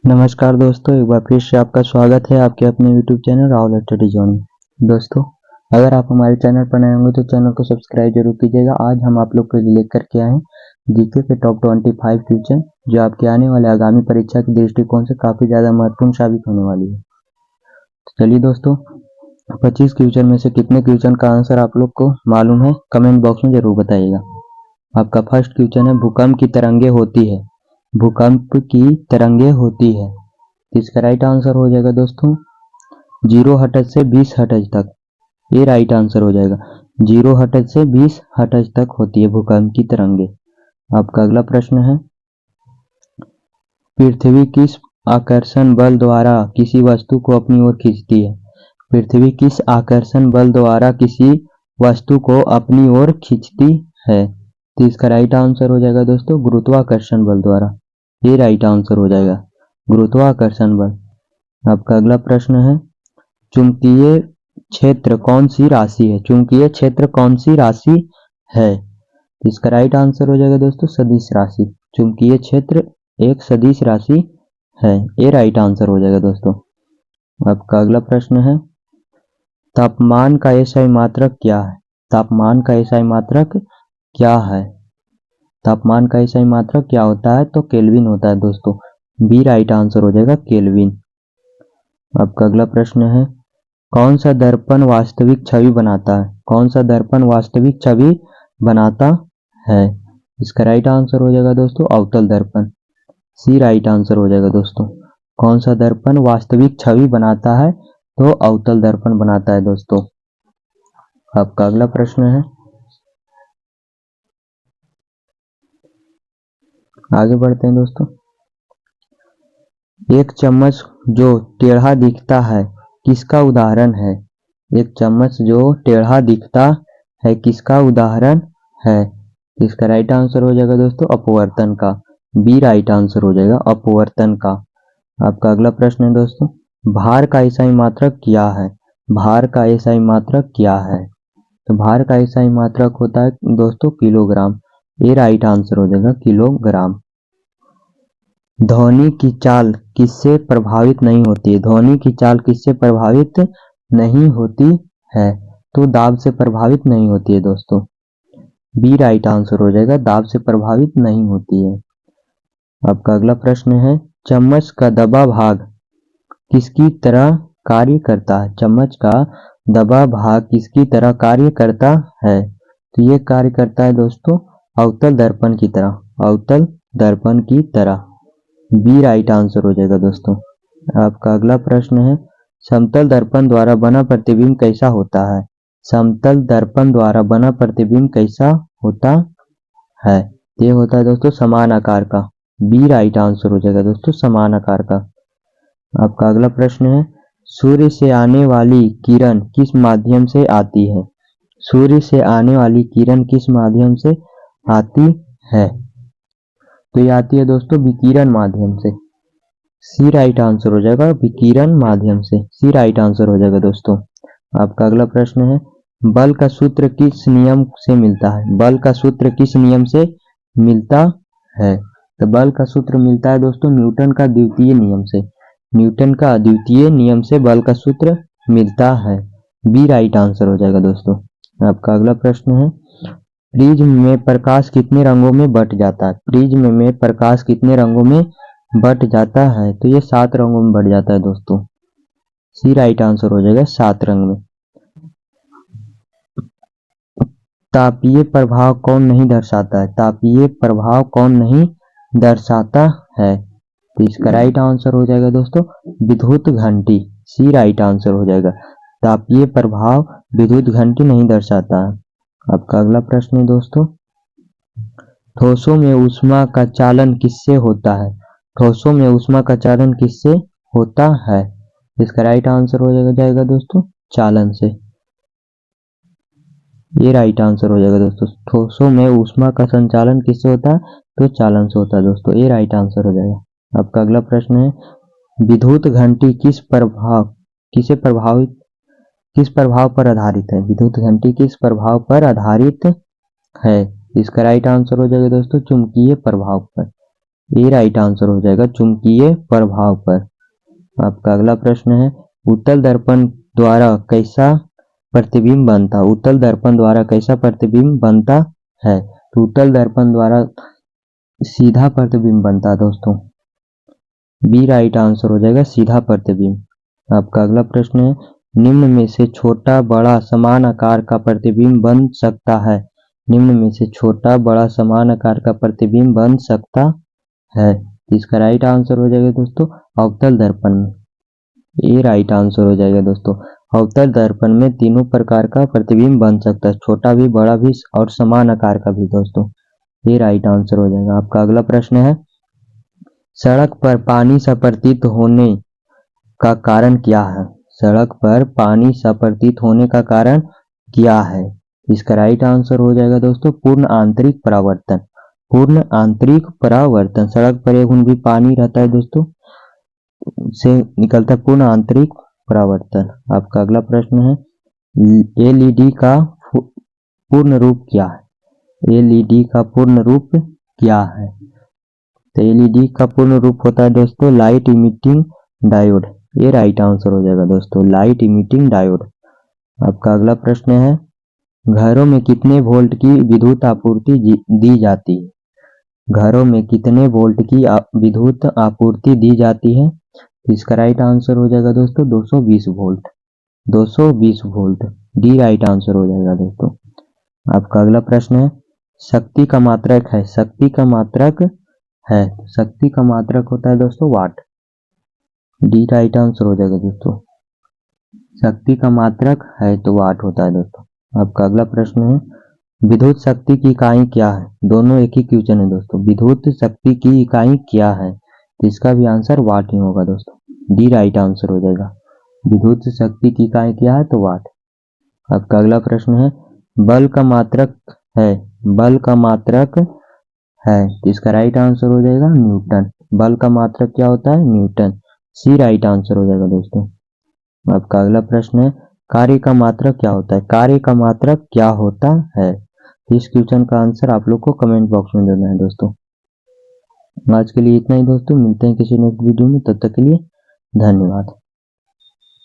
नमस्कार दोस्तों, एक बार फिर से आपका स्वागत है आपके अपने YouTube channel Rahul study zone में। दोस्तों, अगर आप हमारे चैनल पर नए होंगे तो चैनल को सब्सक्राइब जरूर कीजिएगा। आज हम आप लोग के लिए लेकर के आए हैं जीके के टॉप 25 क्वेश्चन, जो आपके आने वाले आगामी परीक्षा के दृष्टिकोण से काफी ज्यादा महत्वपूर्ण साबित होने वाली है। तो चलिए दोस्तों, 25 क्वेश्चन में से कितने क्वेश्चन का आंसर आप लोग को मालूम है, कमेंट बॉक्स में जरूर बताइएगा। आपका फर्स्ट क्वेश्चन है, भूकंप की तरंगे होती है। भूकंप की तरंगे होती है, इसका राइट आंसर हो जाएगा दोस्तों 0 हर्ट्ज से 20 हर्ट्ज तक। ये राइट आंसर हो जाएगा। 0 हर्ट्ज से 20 हर्ट्ज तक होती है भूकंप की तरंगे। आपका अगला प्रश्न है, पृथ्वी किस आकर्षण बल द्वारा किसी वस्तु को अपनी ओर खींचती है। पृथ्वी किस आकर्षण बल द्वारा किसी वस्तु को अपनी ओर खींचती है। तो इसका राइट आंसर हो जाएगा दोस्तों गुरुत्वाकर्षण बल द्वारा। ये राइट आंसर हो जाएगा गुरुत्वाकर्षण बल। आपका अगला प्रश्न है, चुंबकीय क्षेत्र कौन सी राशि है। चुंबकीय क्षेत्र कौन सी राशि है। इसका राइट आंसर हो जाएगा दोस्तों सदिश राशि। चुंबकीय क्षेत्र एक सदिश राशि है। ये राइट आंसर हो जाएगा दोस्तों। आपका अगला प्रश्न है, तापमान का एसआई मात्रक क्या है। तापमान का एसआई मात्रक क्या है। तापमान का एसआई मात्रक क्या होता है, तो केल्विन होता है दोस्तों। बी राइट आंसर हो जाएगा केल्विन। आपका अगला प्रश्न है, कौन सा दर्पण वास्तविक छवि बनाता है। कौन सा दर्पण वास्तविक छवि बनाता है। इसका राइट आंसर हो जाएगा दोस्तों अवतल दर्पण। सी राइट आंसर हो जाएगा दोस्तों। कौन सा दर्पण वास्तविक छवि बनाता है, तो अवतल दर्पण बनाता है दोस्तों। आपका अगला प्रश्न है, आगे बढ़ते हैं दोस्तों। एक चम्मच जो टेढ़ा दिखता है किसका उदाहरण है। एक चम्मच जो टेढ़ा दिखता है किसका उदाहरण है। इसका राइट आंसर हो जाएगा दोस्तों अपवर्तन का। बी राइट आंसर हो जाएगा अपवर्तन का। आपका अगला प्रश्न है दोस्तों, भार का एसआई मात्रक क्या है। भार का एसआई मात्रक क्या है। तो भार का एसआई मात्रक होता है दोस्तों किलोग्राम। ये राइट आंसर हो जाएगा किलोग्राम। ध्वनि की चाल किससे प्रभावित नहीं होती है। ध्वनि की चाल किससे प्रभावित नहीं होती है, तो दाब से प्रभावित नहीं होती है दोस्तों। बी राइट आंसर हो जाएगा दाब से प्रभावित नहीं होती है। आपका अगला प्रश्न है, चम्मच का दबा भाग किसकी तरह कार्य करता है। चम्मच का दबा भाग किसकी तरह कार्य करता है, तो ये कार्य करता है दोस्तों अवतल दर्पण की तरह। अवतल दर्पण की तरह। बी राइट आंसर हो जाएगा दोस्तों। आपका अगला प्रश्न है, समतल दर्पण द्वारा बना प्रतिबिंब कैसा होता है। समतल दर्पण द्वारा बना प्रतिबिंब कैसा होता है, ये होता है दोस्तों समान आकार का। बी राइट आंसर हो जाएगा दोस्तों समान आकार का। आपका अगला प्रश्न है, सूर्य से आने वाली किरण किस माध्यम से आती है। सूर्य से आने वाली किरण किस माध्यम से आती है, तो ये आती है दोस्तों विकिरण माध्यम से। सी राइट आंसर हो जाएगा विकिरण माध्यम से। सी राइट आंसर हो जाएगा दोस्तों। आपका अगला प्रश्न है, बल का सूत्र किस नियम से मिलता है। बल का सूत्र किस नियम से मिलता है, तो बल का सूत्र मिलता है दोस्तों न्यूटन का द्वितीय नियम से। न्यूटन का द्वितीय नियम से बल का सूत्र मिलता है। बी राइट आंसर हो जाएगा दोस्तों। आपका अगला प्रश्न है, प्रिज्म में प्रकाश कितने रंगों में बट जाता है। प्रिज्म में प्रकाश कितने रंगों में बट जाता है, तो ये 7 रंगों में बट जाता है दोस्तों। सी राइट आंसर हो जाएगा 7 रंग में। तापीय प्रभाव कौन नहीं दर्शाता है। तापीय प्रभाव कौन नहीं दर्शाता है, तो इसका राइट आंसर हो जाएगा दोस्तों विद्युत घंटी। सी राइट आंसर हो जाएगा। तापीय प्रभाव विद्युत घंटी नहीं दर्शाता है। आपका अगला प्रश्न है दोस्तों, ठोसों में ऊष्मा का चालन किससे होता है। ठोसों में ऊष्मा का चालन किससे होता है, इसका राइट आंसर हो जाएगा दोस्तों चालन से। ये राइट आंसर हो जाएगा दोस्तों। ठोसों में ऊष्मा का संचालन किससे होता है, तो चालन से होता है दोस्तों। ये राइट आंसर हो जाएगा। आपका अगला प्रश्न है, विद्युत घंटी किस प्रभाव पर आधारित है। विद्युत घंटी किस प्रभाव पर आधारित है, इसका राइट आंसर हो जाएगा दोस्तों चुंबकीय प्रभाव पर। ये राइट आंसर हो जाएगा चुंबकीय प्रभाव पर। आपका अगला प्रश्न है, उत्तल दर्पण द्वारा कैसा प्रतिबिंब बनता है? उत्तल दर्पण द्वारा कैसा प्रतिबिंब बनता है? तो उत्तल दर्पण द्वारा सीधा प्रतिबिंब बनता है दोस्तों। बी राइट आंसर हो जाएगा, सीधा प्रतिबिंब। आपका अगला प्रश्न है, निम्न में से छोटा बड़ा समान आकार का प्रतिबिंब बन सकता है? निम्न में से छोटा बड़ा समान आकार का प्रतिबिंब बन सकता है? इसका राइट आंसर हो जाएगा दोस्तों अवतल दर्पण में। ये राइट आंसर हो जाएगा दोस्तों। अवतल दर्पण में तीनों प्रकार का प्रतिबिंब बन सकता है, छोटा भी, बड़ा भी और समान आकार का भी दोस्तों। ये राइट आंसर हो जाएगा। आपका अगला प्रश्न है, सड़क पर पानी सप्रतीत होने का कारण क्या है? सड़क पर पानी सप्रतीत होने का कारण क्या है? इसका राइट आंसर हो जाएगा दोस्तों पूर्ण आंतरिक परावर्तन। पूर्ण आंतरिक परावर्तन, सड़क पर एक बूंद भी पानी रहता है दोस्तों, से निकलता है पूर्ण आंतरिक परावर्तन। आपका अगला प्रश्न है, एलईडी का पूर्ण रूप क्या है? एलईडी का पूर्ण रूप क्या है? तो एलईडी का पूर्ण रूप होता है दोस्तों लाइट इमिटिंग डायोड। ये राइट आंसर हो जाएगा दोस्तों, लाइट इमिटिंग डायोड। आपका अगला प्रश्न है, घरों में कितने वोल्ट की विद्युत आपूर्ति दी जाती है? घरों में कितने वोल्ट की विद्युत आपूर्ति दी जाती है? इसका राइट आंसर हो जाएगा दोस्तों 220 volt. 220 volt, D right answer हो जाएगा दोस्तों। आपका अगला प्रश्न है, शक्ति का मात्रक है? शक्ति का मात्रक है, शक्ति का मात्रक होता है दोस्तों वाट। डी राइट आंसर हो जाएगा दोस्तों। शक्ति का मात्रक है तो वाट होता है दोस्तों। आपका अगला प्रश्न है, विद्युत शक्ति की इकाई क्या है? दोनों एक ही क्वेश्चन है दोस्तों। विद्युत शक्ति की इकाई क्या है? तो इसका भी आंसर वाट ही होगा दोस्तों। डी राइट आंसर हो जाएगा। विद्युत शक्ति की इकाई क्या है? तो वाट। आपका अगला प्रश्न है, बल का मात्रक है? बल का मात्रक है, तो इसका राइट आंसर हो जाएगा न्यूटन। बल का मात्रक क्या होता है? न्यूटन। सी राइट आंसर हो जाएगा दोस्तों। आपका अगला प्रश्न है, कार्य का मात्रक क्या होता है? कार्य का मात्रक क्या होता है? इस क्वेश्चन का आंसर आप लोग को कमेंट बॉक्स में देना है दोस्तों। आज के लिए इतना ही दोस्तों, मिलते हैं किसी नेक्स्ट वीडियो में, तब तक के लिए धन्यवाद।